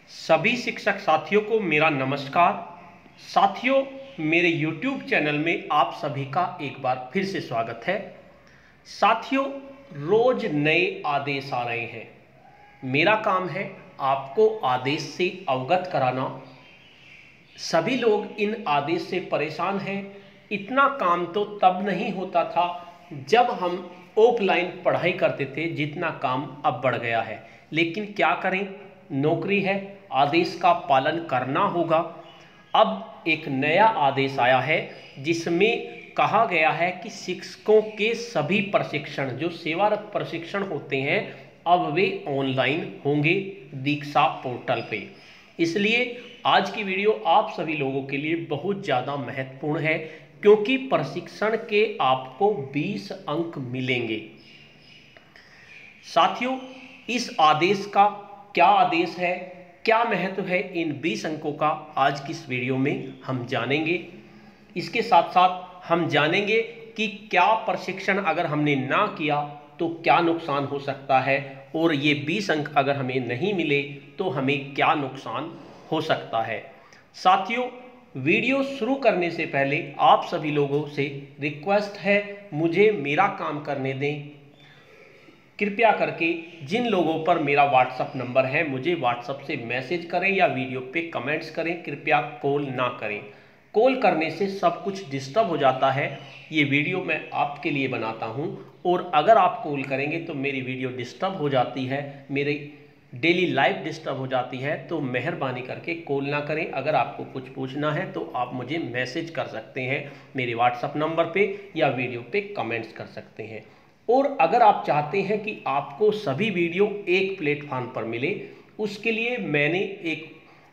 सभी शिक्षक साथियों को मेरा नमस्कार। साथियों, मेरे YouTube चैनल में आप सभी का एक बार फिर से स्वागत है। साथियों, रोज नए आदेश आ रहे हैं। मेरा काम है आपको आदेश से अवगत कराना। सभी लोग इन आदेश से परेशान हैं। इतना काम तो तब नहीं होता था जब हम ऑफलाइन पढ़ाई करते थे जितना काम अब बढ़ गया है। लेकिन क्या करें, नौकरी है, आदेश का पालन करना होगा। अब एक नया आदेश आया है जिसमें कहा गया है कि शिक्षकों के सभी प्रशिक्षण जो सेवारत प्रशिक्षण होते हैं अब वे ऑनलाइन होंगे दीक्षा पोर्टल पे। इसलिए आज की वीडियो आप सभी लोगों के लिए बहुत ज़्यादा महत्वपूर्ण है क्योंकि प्रशिक्षण के आपको 20 अंक मिलेंगे। साथियों, इस आदेश का क्या आदेश है, क्या महत्व है, इन 20 अंकों का आज की इस वीडियो में हम जानेंगे। इसके साथ साथ हम जानेंगे कि क्या प्रशिक्षण अगर हमने ना किया तो क्या नुकसान हो सकता है और ये 20 अंक अगर हमें नहीं मिले तो हमें क्या नुकसान हो सकता है। साथियों, वीडियो शुरू करने से पहले आप सभी लोगों से रिक्वेस्ट है, मुझे मेरा काम करने दें। कृपया करके जिन लोगों पर मेरा व्हाट्सएप नंबर है मुझे व्हाट्सएप से मैसेज करें या वीडियो पे कमेंट्स करें, कृपया कॉल ना करें। कॉल करने से सब कुछ डिस्टर्ब हो जाता है। ये वीडियो मैं आपके लिए बनाता हूँ और अगर आप कॉल करेंगे तो मेरी वीडियो डिस्टर्ब हो जाती है, मेरी डेली लाइफ डिस्टर्ब हो जाती है। तो मेहरबानी करके कॉल ना करें। अगर आपको कुछ पूछना है तो आप मुझे मैसेज कर सकते हैं मेरे व्हाट्सएप नंबर पे या वीडियो पे कमेंट्स कर सकते हैं। और अगर आप चाहते हैं कि आपको सभी वीडियो एक प्लेटफॉर्म पर मिले, उसके लिए मैंने एक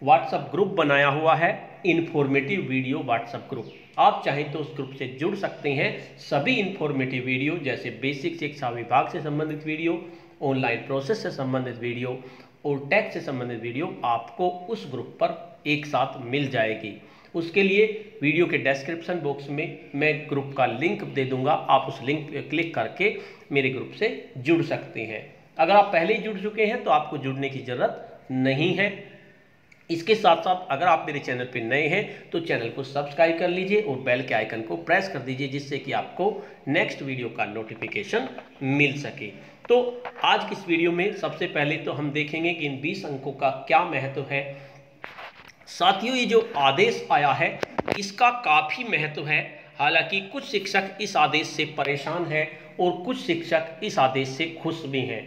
व्हाट्सएप ग्रुप बनाया हुआ है, इन्फॉर्मेटिव वीडियो व्हाट्सएप ग्रुप। आप चाहें तो उस ग्रुप से जुड़ सकते हैं। सभी इन्फॉर्मेटिव वीडियो जैसे बेसिक शिक्षा विभाग से संबंधित वीडियो, ऑनलाइन प्रोसेस से संबंधित वीडियो और टैक्स से संबंधित वीडियो आपको उस ग्रुप पर एक साथ मिल जाएगी। उसके लिए वीडियो के डिस्क्रिप्शन बॉक्स में मैं ग्रुप का लिंक दे दूंगा, आप उस लिंक पर क्लिक करके मेरे ग्रुप से जुड़ सकते हैं। अगर आप पहले ही जुड़ चुके हैं तो आपको जुड़ने की ज़रूरत नहीं है। इसके साथ साथ अगर आप मेरे चैनल पर नए हैं तो चैनल को सब्सक्राइब कर लीजिए और बेल के आइकन को प्रेस कर दीजिए जिससे कि आपको नेक्स्ट वीडियो का नोटिफिकेशन मिल सके। तो आज की इस वीडियो में सबसे पहले तो हम देखेंगे कि इन 20 अंकों का क्या महत्व है। साथियों, ये जो आदेश आया है इसका काफ़ी महत्व है। हालांकि कुछ शिक्षक इस आदेश से परेशान हैं और कुछ शिक्षक इस आदेश से खुश भी हैं।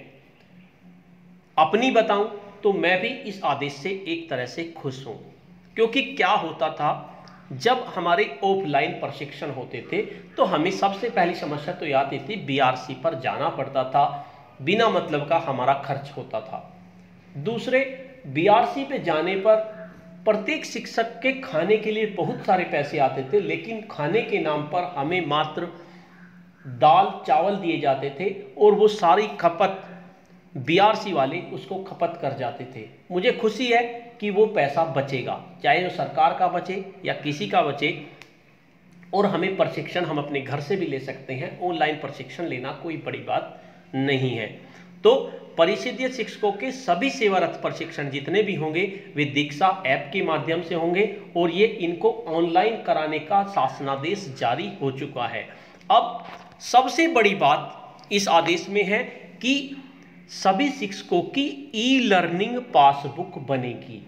अपनी बताऊं तो मैं भी इस आदेश से एक तरह से खुश हूं, क्योंकि क्या होता था जब हमारे ऑफलाइन प्रशिक्षण होते थे तो हमें सबसे पहली समस्या तो ये आती थी, बीआरसी पर जाना पड़ता था, बिना मतलब का हमारा खर्च होता था। दूसरे, बीआरसी पे जाने पर प्रत्येक शिक्षक के खाने के लिए बहुत सारे पैसे आते थे, लेकिन खाने के नाम पर हमें मात्र दाल चावल दिए जाते थे और वो सारी खपत बीआरसी वाले उसको खपत कर जाते थे। मुझे खुशी है कि वो पैसा बचेगा, चाहे वो सरकार का बचे या किसी का बचे, और हमें प्रशिक्षण हम अपने घर से भी ले सकते हैं। ऑनलाइन प्रशिक्षण लेना कोई बड़ी बात नहीं है। तो परिषदीय शिक्षकों के सभी सेवारत प्रशिक्षण जितने भी होंगे वे दीक्षा ऐप के माध्यम से होंगे और ये इनको ऑनलाइन कराने का शासनादेश जारी हो चुका है। अब सबसे बड़ी बात इस आदेश में है कि सभी शिक्षकों की ई लर्निंग पासबुक बनेगी।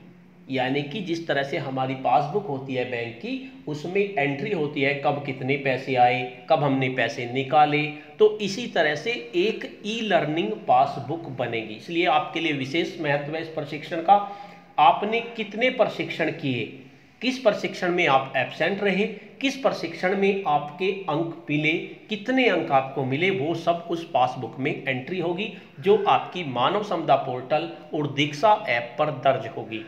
यानी कि जिस तरह से हमारी पासबुक होती है बैंक की, उसमें एंट्री होती है कब कितने पैसे आए, कब हमने पैसे निकाले, तो इसी तरह से एक ई लर्निंग पासबुक बनेगी। इसलिए आपके लिए विशेष महत्व है इस प्रशिक्षण का। आपने कितने प्रशिक्षण किए, किस प्रशिक्षण में आप एब्सेंट रहे, किस प्रशिक्षण में आपके अंक मिले, कितने अंक आपको मिले, वो सब उस पासबुक में एंट्री होगी जो आपकी मानव संपदा पोर्टल और दीक्षा ऐप पर दर्ज होगी।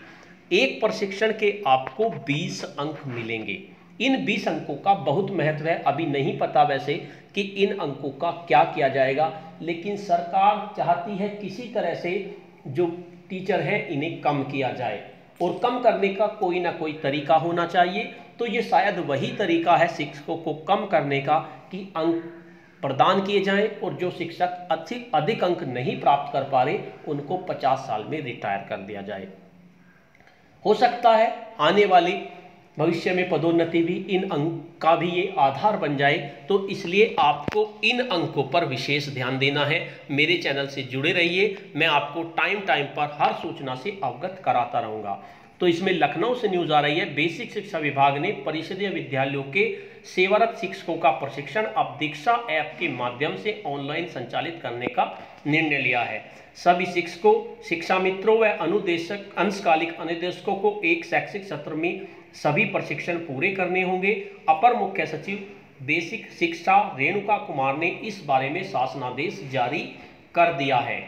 एक प्रशिक्षण के आपको 20 अंक मिलेंगे। इन 20 अंकों का बहुत महत्व है। अभी नहीं पता वैसे कि इन अंकों का क्या किया जाएगा, लेकिन सरकार चाहती है किसी तरह से जो टीचर हैं इन्हें कम किया जाए और कम करने का कोई ना कोई तरीका होना चाहिए। तो ये शायद वही तरीका है शिक्षकों को कम करने का कि अंक प्रदान किए जाएं और जो शिक्षक अधिक अंक नहीं प्राप्त कर पा रहे उनको 50 साल में रिटायर कर दिया जाए। हो सकता है आने वाले भविष्य में पदोन्नति भी इन अंक का भी ये आधार बन जाए, तो इसलिए आपको इन अंकों पर विशेष ध्यान देना है। मेरे चैनल से जुड़े रहिए, मैं आपको टाइम टाइम पर हर सूचना से अवगत कराता रहूँगा। तो इसमें लखनऊ से न्यूज़ आ रही है, बेसिक शिक्षा विभाग ने परिषदीय विद्यालयों के सेवारत शिक्षकों का प्रशिक्षण अब दीक्षा ऐप के माध्यम से ऑनलाइन संचालित करने का निर्णय लिया है। सभी शिक्षकों, शिक्षा मित्रों व अनुदेशक, अंशकालिक अनुदेशकों को एक शैक्षिक सत्र में सभी प्रशिक्षण पूरे करने होंगे। अपर मुख्य सचिव बेसिक शिक्षा रेणुका कुमार ने इस बारे में शासनादेश जारी कर दिया है।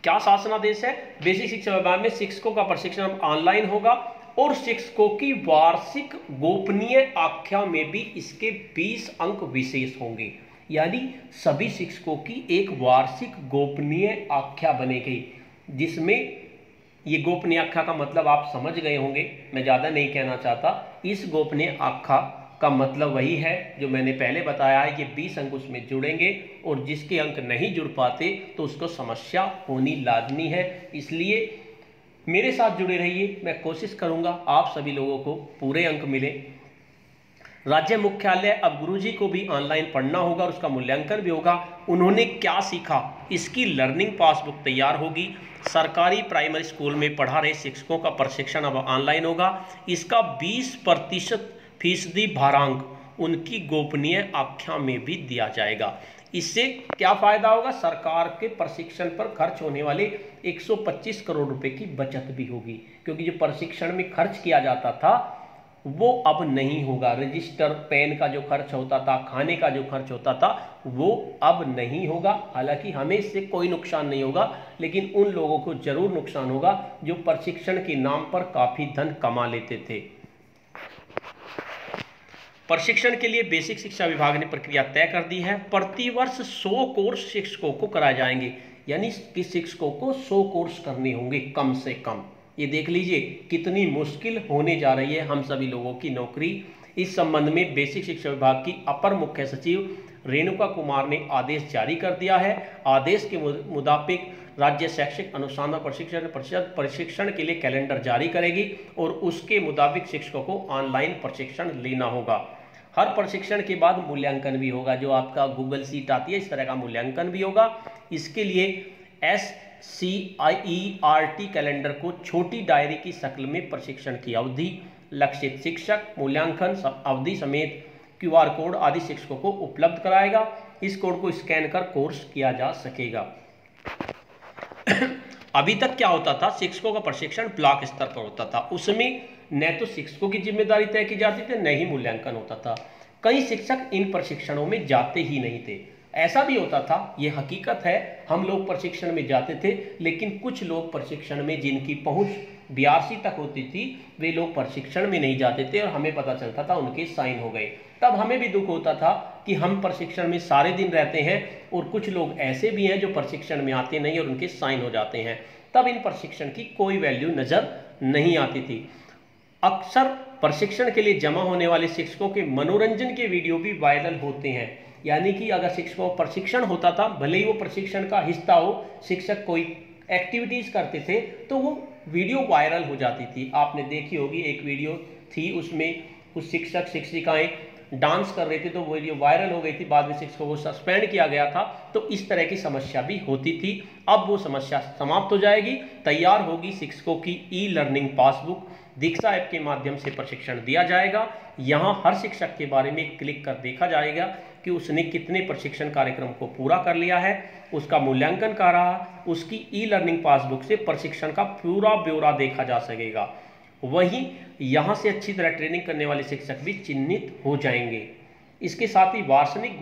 क्या शासनादेश है? बेसिक शिक्षा विभाग में शिक्षकों का प्रशिक्षण ऑनलाइन होगा और शिक्षकों की वार्षिक गोपनीय आख्या में भी इसके 20 अंक विशेष होंगे। यानी सभी शिक्षकों की एक वार्षिक गोपनीय आख्या बनेगी, जिसमें ये गोपनीय आख्या का मतलब आप समझ गए होंगे, मैं ज़्यादा नहीं कहना चाहता। इस गोपनीय आख्या का मतलब वही है जो मैंने पहले बताया है, ये 20 अंक उसमें जुड़ेंगे और जिसके अंक नहीं जुड़ पाते तो उसको समस्या होनी लाजमी है। इसलिए मेरे साथ जुड़े रहिए, मैं कोशिश करूंगा आप सभी लोगों को पूरे अंक मिले। राज्य मुख्यालय अब गुरुजी को भी ऑनलाइन पढ़ना होगा और उसका मूल्यांकन भी होगा। उन्होंने क्या सीखा, इसकी लर्निंग पासबुक तैयार होगी। सरकारी प्राइमरी स्कूल में पढ़ा रहे शिक्षकों का प्रशिक्षण अब ऑनलाइन होगा। इसका 20% भारांक उनकी गोपनीय आख्या में भी दिया जाएगा। इससे क्या फायदा होगा? सरकार के प्रशिक्षण पर खर्च होने वाले 125 करोड़ रुपए की बचत भी होगी, क्योंकि जो प्रशिक्षण में खर्च किया जाता था वो अब नहीं होगा। रजिस्टर, पेन का जो खर्च होता था, खाने का जो खर्च होता था, वो अब नहीं होगा। हालांकि हमें इससे कोई नुकसान नहीं होगा, लेकिन उन लोगों को जरूर नुकसान होगा जो प्रशिक्षण के नाम पर काफी धन कमा लेते थे। प्रशिक्षण के लिए बेसिक शिक्षा विभाग ने प्रक्रिया तय कर दी है। प्रतिवर्ष 100 कोर्स शिक्षकों को कराए जाएंगे, यानी कि शिक्षकों को 100 कोर्स करने होंगे कम से कम। ये देख लीजिए कितनी मुश्किल होने जा रही है हम सभी लोगों की नौकरी। इस संबंध में बेसिक शिक्षा विभाग की अपर मुख्य सचिव रेणुका कुमार ने आदेश जारी कर दिया है। आदेश के मुताबिक राज्य शैक्षिक अनुसंधान प्रशिक्षण परिषद प्रशिक्षण के लिए कैलेंडर जारी करेगी और उसके मुताबिक शिक्षकों को ऑनलाइन प्रशिक्षण लेना होगा। हर प्रशिक्षण के बाद मूल्यांकन भी होगा, जो आपका गूगल शीट आती है इस तरह का मूल्यांकन भी होगा। इसके लिए SCIERT कैलेंडर को छोटी डायरी की शक्ल में प्रशिक्षण की अवधि, लक्षित शिक्षक, मूल्यांकन अवधि समेत QR कोड आदि शिक्षकों को उपलब्ध कराएगा। इस कोड को स्कैन कर कोर्स किया जा सकेगा। अभी तक क्या होता था, शिक्षकों का प्रशिक्षण ब्लॉक स्तर पर होता था, उसमें न तो शिक्षकों की जिम्मेदारी तय की जाती थी, न ही मूल्यांकन होता था। कई शिक्षक इन प्रशिक्षणों में जाते ही नहीं थे। ऐसा भी होता था, ये हकीकत है, हम लोग प्रशिक्षण में जाते थे, लेकिन कुछ लोग प्रशिक्षण में जिनकी पहुंच BRC तक होती थी, वे लोग प्रशिक्षण में नहीं जाते थे और हमें पता चलता था उनके साइन हो गए। तब हमें भी दुख होता था कि हम प्रशिक्षण में सारे दिन रहते हैं और कुछ लोग ऐसे भी हैं जो प्रशिक्षण में आते नहीं और उनके साइन हो जाते हैं। तब इन प्रशिक्षण की कोई वैल्यू नजर नहीं आती थी। अक्सर प्रशिक्षण के लिए जमा होने वाले शिक्षकों के मनोरंजन के वीडियो भी वायरल होते हैं। यानी कि अगर शिक्षकों का प्रशिक्षण होता था, भले ही वो प्रशिक्षण का हिस्सा हो, शिक्षक कोई एक्टिविटीज करते थे तो वो वीडियो वायरल हो जाती थी। आपने देखी होगी, एक वीडियो थी, उसमें कुछ शिक्षक शिक्षिकाएं डांस कर रहे थे तो वीडियो वायरल हो गई थी, बाद में शिक्षकों को सस्पेंड किया गया था। तो इस तरह की समस्या भी होती थी। अब वो समस्या समाप्त हो जाएगी। तैयार होगी शिक्षकों की ई-लर्निंग पासबुक, दीक्षा ऐप के माध्यम से प्रशिक्षण दिया जाएगा। यहाँ हर शिक्षक के बारे में क्लिक कर देखा जाएगा कि उसने कितने प्रशिक्षण कार्यक्रम को पूरा कर लिया है, उसका मूल्यांकन क्या रहा, उसकी ई-लर्निंग पासबुक से प्रशिक्षण का पूरा ब्यौरा देखा जा सकेगा। वहीं यहाँ से अच्छी तरह ट्रेनिंग करने वाले शिक्षक भी चिन्हित हो जाएंगे। इसके साथ ही वार्षिक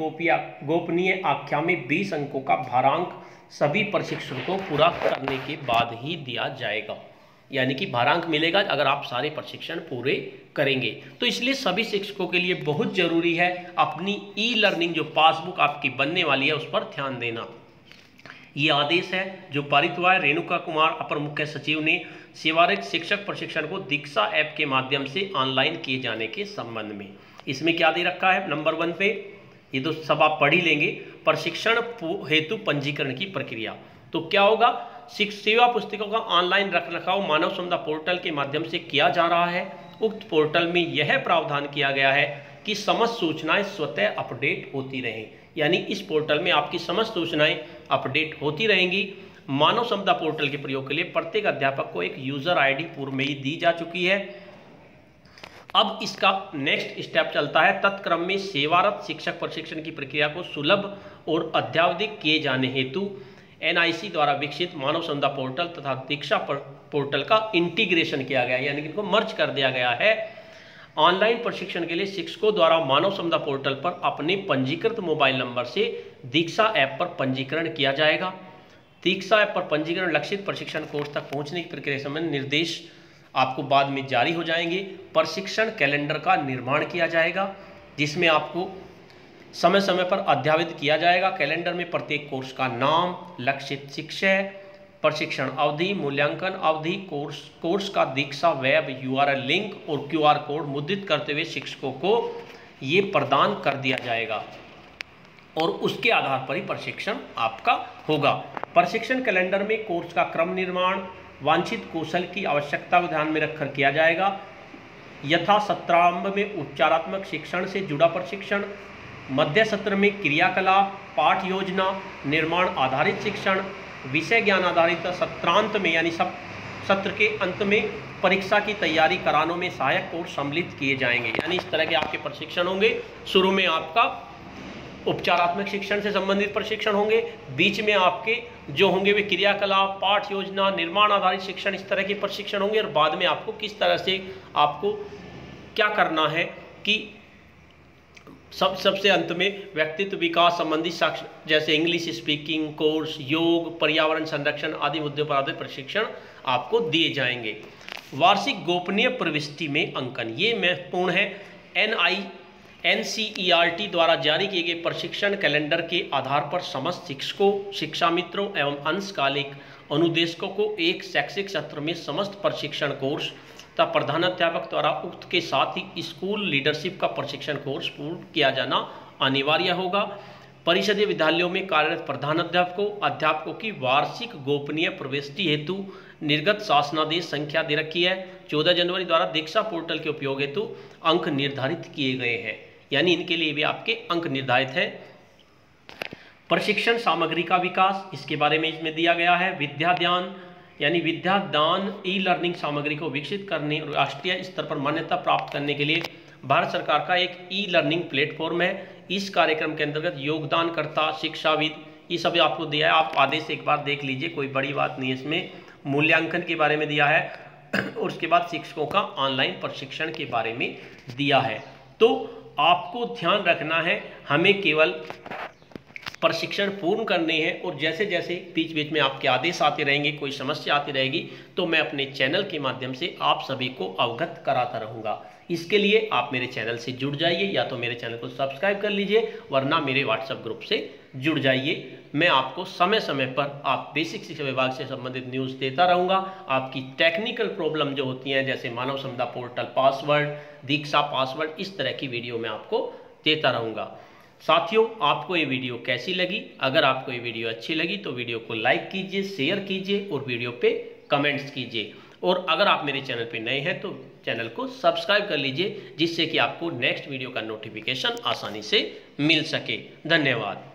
गोपनीय आख्या में 20 अंकों का भारांक सभी प्रशिक्षण को पूरा करने के बाद ही दिया जाएगा। यानी कि भारांक मिलेगा अगर आप सारे प्रशिक्षण पूरे करेंगे। तो इसलिए सभी शिक्षकों के लिए बहुत जरूरी है अपनी ई-लर्निंग जो पासबुक आपकी बनने वाली है उस पर ध्यान देना। ये आदेश है जो पारित हुआ है रेणुका कुमार अपर मुख्य सचिव ने सेवारत शिक्षक प्रशिक्षण को दीक्षा ऐप के माध्यम से ऑनलाइन किए जाने के संबंध में। इसमें क्या दे रखा है, नंबर 1 पे, ये तो सब आप पढ़ ही लेंगे, प्रशिक्षण हेतु पंजीकरण की प्रक्रिया। तो क्या होगा, सेवा पुस्तिकाओं का ऑनलाइन रखरखाव मानव संपदा पोर्टल के माध्यम से किया जा रहा है। उक्त पोर्टल में यह प्रावधान किया गया है कि समस्त सूचनाएं स्वतः अपडेट होती रहें, यानी इस पोर्टल में आपकी समस्त सूचनाएं अपडेट होती रहेंगी। मानव संपदा पोर्टल के प्रयोग के लिए प्रत्येक अध्यापक को एक यूजर आईडी पूर्व में ही दी जा चुकी है। अब इसका नेक्स्ट स्टेप चलता है, तत्क्रम में सेवारत शिक्षक प्रशिक्षण की प्रक्रिया को सुलभ और अद्यावधिक किए जाने हेतु NIC द्वारा विकसित मानव संपदा पोर्टल तथा दीक्षा पोर्टल का इंटीग्रेशन किया गया है, यानी कि इनको मर्ज कर दिया गया है। ऑनलाइन प्रशिक्षण के लिए शिक्षकों द्वारा मानव संपदा पोर्टल पर अपने पंजीकृत मोबाइल नंबर से दीक्षा ऐप पर पंजीकरण किया जाएगा। दीक्षा ऐप पर पंजीकरण लक्षित प्रशिक्षण कोर्स तक पहुंचने की प्रक्रिया संबंधी निर्देश आपको बाद में जारी हो जाएंगे। प्रशिक्षण कैलेंडर का निर्माण किया जाएगा, जिसमें आपको समय समय पर अद्यतन किया जाएगा। कैलेंडर में प्रत्येक कोर्स का नाम, लक्षित शिक्षक, प्रशिक्षण अवधि, मूल्यांकन अवधि, कोर्स का दीक्षा वेब URL लिंक और QR कोड मुद्रित करते हुए शिक्षकों को ये प्रदान कर दिया जाएगा और उसके आधार पर ही प्रशिक्षण आपका होगा। प्रशिक्षण कैलेंडर में कोर्स का क्रम निर्माण वांछित कौशल की आवश्यकता को ध्यान में रखकर किया जाएगा। यथा सत्रारंभ में उपचारात्मक शिक्षण से जुड़ा प्रशिक्षण, मध्य सत्र में क्रियाकलाप, पाठ योजना, निर्माण आधारित शिक्षण, विषय ज्ञान आधारित, सत्रांत में यानी सत्र के अंत में परीक्षा की तैयारी कराने में सहायक कोर्स सम्मिलित किए जाएंगे। यानी इस तरह के आपके प्रशिक्षण होंगे। शुरू में आपका उपचारात्मक शिक्षण से संबंधित प्रशिक्षण होंगे, बीच में आपके जो होंगे वे क्रियाकलाप, पाठ योजना, निर्माण आधारित शिक्षण, इस तरह के प्रशिक्षण होंगे। और बाद में आपको किस तरह से आपको क्या करना है कि सबसे अंत में व्यक्तित्व विकास संबंधी साक्ष्य जैसे इंग्लिश स्पीकिंग कोर्स, योग, पर्यावरण संरक्षण आदि मुद्दों पर आधारित प्रशिक्षण आपको दिए जाएंगे। वार्षिक गोपनीय प्रविष्टि में अंकन, ये महत्वपूर्ण है। NCERT द्वारा जारी किए गए प्रशिक्षण कैलेंडर के आधार पर समस्त शिक्षकों, शिक्षा मित्रों एवं अंशकालिक अनुदेशकों को एक शैक्षिक सत्र में समस्त प्रशिक्षण कोर्स तथा प्रधानाध्यापक द्वारा उक्त के साथ ही स्कूल लीडरशिप का प्रशिक्षण कोर्स पूर्ण किया जाना अनिवार्य होगा। परिषदीय विद्यालयों में कार्यरत अध्यापकों की वार्षिक गोपनीय प्रविष्टि हेतु निर्गत शासनादेश संख्या दे रखी है। 14 जनवरी द्वारा दीक्षा पोर्टल के उपयोग हेतु अंक निर्धारित किए गए हैं, यानी इनके लिए भी आपके अंक निर्धारित है। प्रशिक्षण सामग्री का विकास, इसके बारे में इसमें दिया गया है। विद्यादान यानी विद्यादान ई-लर्निंग सामग्री को विकसित करने और राष्ट्रीय स्तर पर मान्यता प्राप्त करने के लिए भारत सरकार का एक ई-लर्निंग प्लेटफॉर्म है। इस कार्यक्रम के अंतर्गत योगदानकर्ता, शिक्षाविद, ये सब आपको दिया है। आप आदेश एक बार देख लीजिए, कोई बड़ी बात नहीं है इसमें। मूल्यांकन के बारे में दिया है और उसके बाद शिक्षकों का ऑनलाइन प्रशिक्षण के बारे में दिया है। तो आपको ध्यान रखना है, हमें केवल प्रशिक्षण पूर्ण करने हैं और जैसे जैसे बीच बीच में आपके आदेश आते रहेंगे, कोई समस्या आती रहेगी, तो मैं अपने चैनल के माध्यम से आप सभी को अवगत कराता रहूँगा। इसके लिए आप मेरे चैनल से जुड़ जाइए, या तो मेरे चैनल को सब्सक्राइब कर लीजिए, वरना मेरे व्हाट्सएप ग्रुप से जुड़ जाइए। मैं आपको समय समय पर आप बेसिक शिक्षा विभाग से संबंधित न्यूज़ देता रहूँगा। आपकी टेक्निकल प्रॉब्लम जो होती हैं, जैसे मानव संपदा पोर्टल पासवर्ड, दीक्षा पासवर्ड, इस तरह की वीडियो मैं आपको देता रहूँगा। साथियों, आपको ये वीडियो कैसी लगी? अगर आपको ये वीडियो अच्छी लगी तो वीडियो को लाइक कीजिए, शेयर कीजिए और वीडियो पे कमेंट्स कीजिए। और अगर आप मेरे चैनल पे नए हैं तो चैनल को सब्सक्राइब कर लीजिए, जिससे कि आपको नेक्स्ट वीडियो का नोटिफिकेशन आसानी से मिल सके। धन्यवाद।